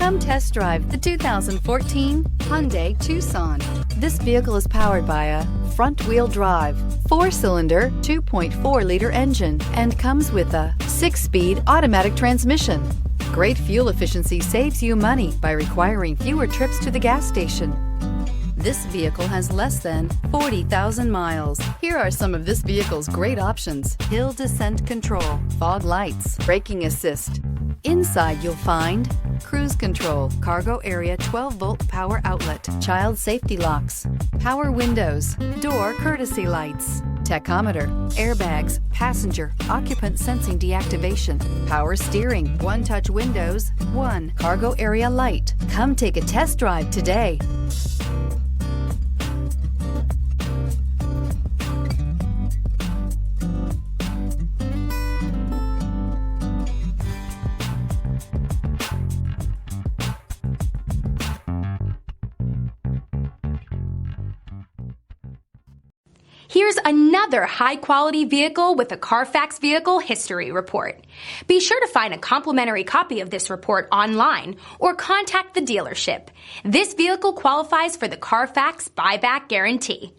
Come test drive the 2014 Hyundai Tucson. This vehicle is powered by a front-wheel drive, 4-cylinder, 2.4-liter engine, and comes with a 6-speed automatic transmission. Great fuel efficiency saves you money by requiring fewer trips to the gas station. This vehicle has less than 40,000 miles. Here are some of this vehicle's great options: hill descent control, fog lights, braking assist. Inside you'll find cruise control, cargo area 12-volt power outlet, child safety locks, power windows, door courtesy lights, tachometer, airbags, passenger, occupant sensing deactivation, power steering, one-touch windows, one cargo area light. Come take a test drive today. Here's another high-quality vehicle with a CARFAX Vehicle History Report. Be sure to find a complimentary copy of this report online or contact the dealership. This vehicle qualifies for the CARFAX Buyback Guarantee.